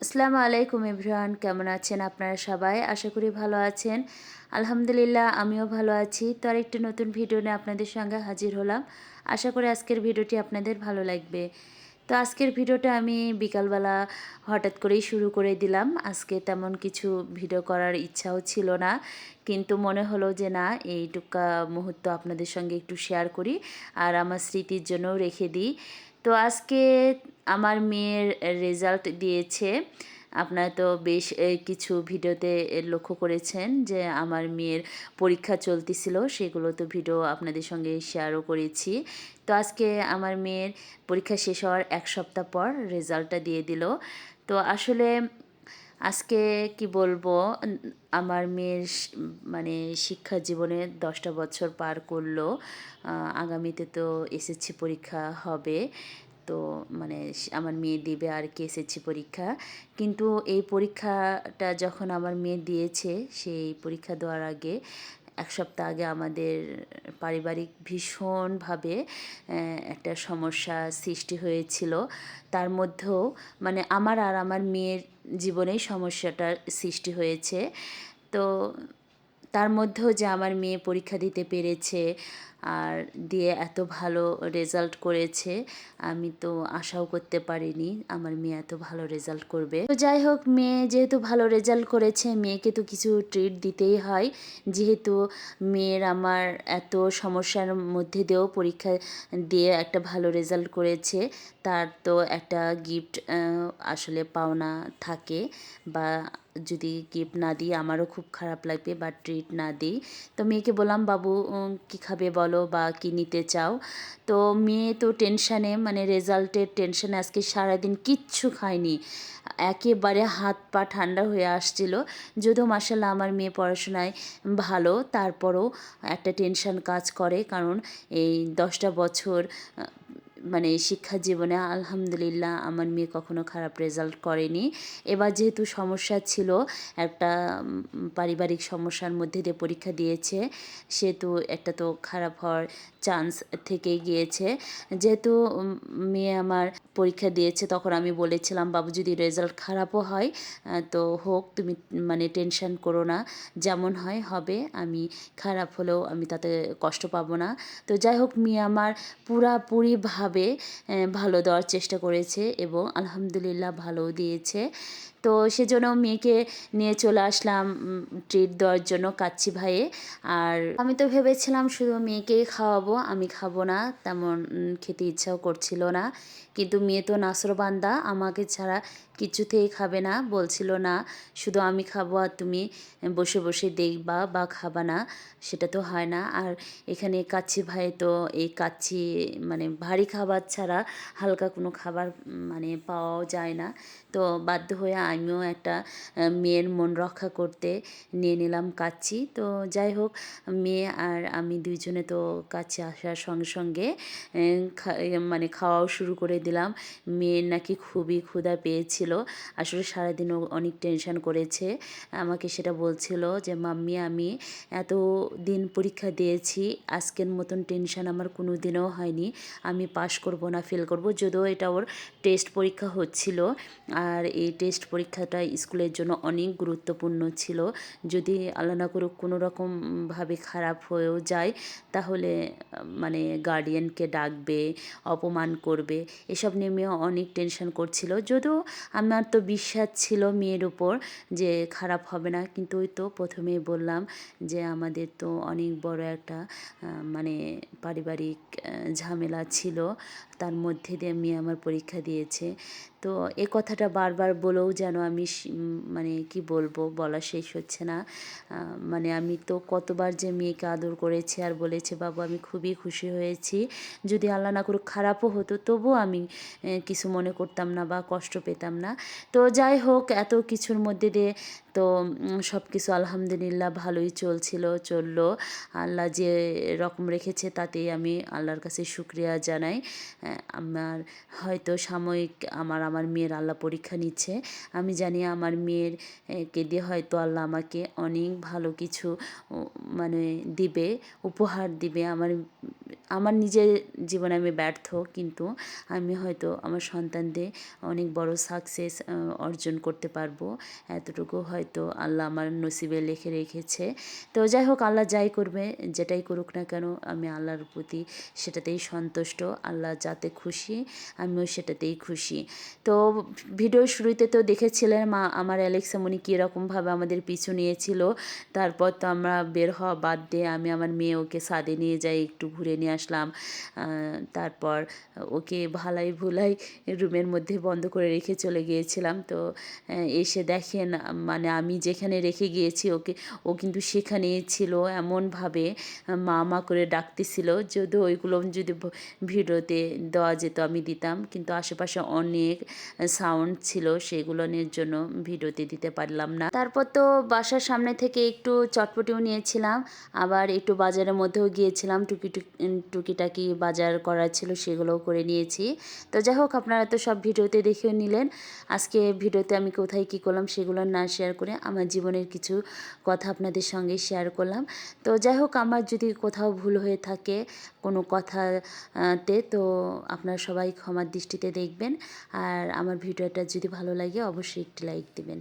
আসসালামু আলাইকুম এভরিওয়ান, কেমন আছেন আপনারা সবাই? আশা করি ভালো আছেন। আলহামদুলিল্লাহ আমিও ভালো আছি। তো আরেকটি নতুন ভিডিও নিয়ে আপনাদের সঙ্গে হাজির হলাম। আশা করি আজকের ভিডিওটি আপনাদের ভালো লাগবে। তো আজকের ভিডিওটা আমি বিকালবেলা হঠাৎ করেই শুরু করে দিলাম। আজকে তেমন কিছু ভিডিও করার ইচ্ছাও ছিল না, কিন্তু মনে হলো যে না, এইটুকা মুহূর্ত আপনাদের সঙ্গে একটু শেয়ার করি আর আমার স্মৃতির জন্যও রেখে দিই। তো আজকে আমার মেয়ের রেজাল্ট দিয়েছে। আপনারা তো বেশ কিছু ভিডিওতে লক্ষ্য করেছেন যে আমার মেয়ের পরীক্ষা চলতেছিল, সেগুলো তো ভিডিও আপনাদের সঙ্গে শেয়ারও করেছি। তো আজকে আমার মেয়ের পরীক্ষা শেষ হওয়ার এক সপ্তাহ পর রেজাল্টটা দিয়ে দিল। তো আসলে আজকে কি বলবো, আমার মেয়ের মানে শিক্ষা জীবনে 10টা বছর পার করলো। আগামীতে তো এসএসসি পরীক্ষা হবে। তো মানে আমার মেয়ে দিবে আর কি এসএসসি পরীক্ষা। কিন্তু এই পরীক্ষাটা যখন আমার মেয়ে দিয়েছে, সেই পরীক্ষা দেওয়ার আগে এক সপ্তাহ আগে আমাদের পারিবারিক ভীষণভাবে একটা সমস্যা সৃষ্টি হয়েছিল। তার মধ্যেও মানে আমার আর আমার মেয়ের জীবনেই সমস্যাটার সৃষ্টি হয়েছে। তো তার মধ্যেও যে আমার মেয়ে পরীক্ষা দিতে পেরেছে আর দিয়ে এত ভালো রেজাল্ট করেছে, আমি তো আশাও করতে পারিনি আমার মেয়ে এত ভালো রেজাল্ট করবে। তো যাই হোক, মেয়ে যেহেতু ভালো রেজাল্ট করেছে, মেয়েকে তো কিছু ট্রিট দিতেই হয়। যেহেতু মেয়ের আমার এত সমস্যার মধ্যে দিয়েও পরীক্ষা দিয়ে একটা ভালো রেজাল্ট করেছে, তার তো একটা গিফট আসলে পাওনা থাকে। বা যদি গিফট না দিই আমারও খুব খারাপ লাগবে, বা ট্রিট না দিই। তো মেয়েকে বললাম, বাবু কী খাবে বলো, বা কী নিতে চাও? তো মেয়ে তো টেনশানে, মানে রেজাল্টের টেনশানে আজকে সারাদিন কিচ্ছু খায়নি। একেবারে হাত পা ঠান্ডা হয়ে আসছিল। যদিও মাসাল্লাহ আমার মেয়ে পড়াশোনায় ভালো, তারপরও একটা টেনশান কাজ করে, কারণ এই 10টা বছর মানে শিক্ষা জীবনে আলহামদুলিল্লাহ আমার মেয়ে কখনো খারাপ রেজাল্ট করেনি। এবার যেহেতু সমস্যা ছিল, একটা পারিবারিক সমস্যার মধ্যে দিয়ে পরীক্ষা দিয়েছে, সেহেতু একটা তো খারাপ হওয়ার চান্স থেকেই গিয়েছে। যেহেতু মেয়ে আমার পরীক্ষা দিয়েছে, তখন আমি বলেছিলাম, বাবু যদি রেজাল্ট খারাপও হয় তো হোক, তুমি মানে টেনশন করো না, যেমন হয় হবে, আমি খারাপ হলেও আমি তাতে কষ্ট পাবো না। তো যাই হোক, মেয়ে আমার পুরাপুরিভাবে ভালো দেওয়ার চেষ্টা করেছে এবং আলহামদুলিল্লাহ ভালোও দিয়েছে। তো সেজন্য মেয়েকে নিয়ে চলে আসলাম ট্রিট দেওয়ার জন্য কাচ্চি ভাইয়ে। আর আমি তো ভেবেছিলাম শুধু মেয়েকেই খাওয়াবো, আমি খাবো না, তেমন খেতে ইচ্ছাও করছিল না। কিন্তু মেয়ে তো নাছোড়বান্দা, আমাকে ছাড়া কিছুতেই খাবে না, বলছিল না শুধু আমি খাবো আর তুমি বসে বসে দেখবা বা খাবা না, সেটা তো হয় না। আর এখানে কাচ্চি ভাই তো এই কাচ্চি মানে ভারী খাবার ছাড়া হালকা কোনো খাবার মানে পাওয়াও যায় না। তো বাধ্য হয়ে আমিও একটা মেয়ের মন রক্ষা করতে নিয়ে নিলাম কাচ্চি। তো যাই হোক, মেয়ে আর আমি দুইজনে তো কাচ্চি আসার সঙ্গে সঙ্গে মানে খাওয়াও শুরু করে দিলাম। মেয়ের নাকি খুবই ক্ষুধা পেয়েছিল। আসলে সারাদিন ও অনেক টেনশন করেছে, আমাকে সেটা বলছিল যে মাম্মি আমি এত দিন পরীক্ষা দিয়েছি, আজকের মতন টেনশন আমার কোনো দিনও হয়নি, আমি পাশ করব না ফেল করব। যদিও এটা ওর টেস্ট পরীক্ষা হচ্ছিল, আর এই টেস্ট পরীক্ষাটা স্কুলের জন্য অনেক গুরুত্বপূর্ণ ছিল। যদি আল্লাহ না করুক কোনো রকমভাবে খারাপ হয়েও যায়, তাহলে মানে গার্ডিয়ানকে ডাকবে, অপমান করবে, এসব নিয়ে মেয়ে অনেক টেনশন করছিল। যদিও আমার তো বিশ্বাস ছিল মেয়ের উপর যে খারাপ হবে না, কিন্তু ওই তো প্রথমেই বললাম যে আমাদের তো অনেক বড় একটা মানে পারিবারিক ঝামেলা ছিল, তার মধ্যে দিয়ে মেয়ে আমার পরীক্ষা দিয়েছে। তো এ কথাটা বারবার বলেও যেন আমি মানে কি বলবো, বলা শেষ হচ্ছে না। মানে আমি তো কতবার যে মেয়েকে আদর করেছি আর বলেছি, বাবু আমি খুবই খুশি হয়েছি, যদি আল্লাহ না করুক খারাপও হতো তবুও আমি কিছু মনে করতাম না বা কষ্ট পেতাম না। তো যাই হোক, এত কিছুর মধ্যে দিয়ে তো সব কিছু আলহামদুলিল্লাহ ভালোই চললো। আল্লাহ যে রকম রেখেছে তাতেই আমি আল্লাহর কাছে শুক্রিয়া জানাই। আমার হয়তো সাময়িক আমার মেয়ের আল্লাহ পরীক্ষা নিচ্ছে, আমি জানি আমার মেয়ের কে দিয়ে হয়তো আল্লাহ আমাকে অনেক ভালো কিছু মানে দিবে, উপহার দিবে। আমার আমার নিজের জীবনে আমি ব্যর্থ, কিন্তু আমি হয়তো আমার সন্তানদের অনেক বড় সাকসেস অর্জন করতে পারবো, এতটুকু হয়তো আল্লাহ আমার নসিবে লিখে রেখেছে। তো যাই হোক, আল্লাহ যাই করবে, যেটাই করুক না কেন, আমি আল্লাহর প্রতি সেটাতেই সন্তুষ্ট। আল্লাহ যাতে খুশি, আমিও সেটাতেই খুশি। তো ভিডিওর শুরুতে তো দেখেছিলেন আমার অ্যালেক্সা মনি কীরকমভাবে আমাদের পিছু নিয়েছিল। তারপর তো আমরা বের হওয়া বাদ দিয়ে আমি আমার মেয়ে ওকে ছাদে নিয়ে যাই, একটু ঘুরে নিয়ে আসলাম। তারপর ওকে ভালাই ভুলাই রুমের মধ্যে বন্ধ করে রেখে চলে গিয়েছিলাম। তো এসে দেখেন, মানে আমি যেখানে রেখে গিয়েছি ওকে, ও কিন্তু সেখানেই ছিল। এমনভাবে মা মা করে ডাকতেছিল, যদিও ওইগুলো যদি ভিডিওতে দেওয়া যেত আমি দিতাম, কিন্তু আশেপাশে অনেক সাউন্ড ছিল, সেগুলোর জন্য ভিডিওতে দিতে পারলাম না। তারপর তো বাসার সামনে থেকে একটু চটপটিও নিয়েছিলাম, আবার একটু বাজারের মধ্যেও গিয়েছিলাম, টুকিটাকি বাজার করার ছিল সেগুলোও করে নিয়েছি। তো যাই হোক, আপনারা তো সব ভিডিওতে দেখেও নিলেন। আজকে ভিডিওতে আমি কোথায় কী করলাম সেগুলো না শেয়ার করে আমার জীবনের কিছু কথা আপনাদের সঙ্গে শেয়ার করলাম। তো যাই হোক, আমার যদি কোথাও ভুল হয়ে থাকে কোনো কথাতে, তো আপনারা সবাই ক্ষমার দৃষ্টিতে দেখবেন। আর আমার ভিডিওটা যদি ভালো লাগে অবশ্যই একটি লাইক দিবেন।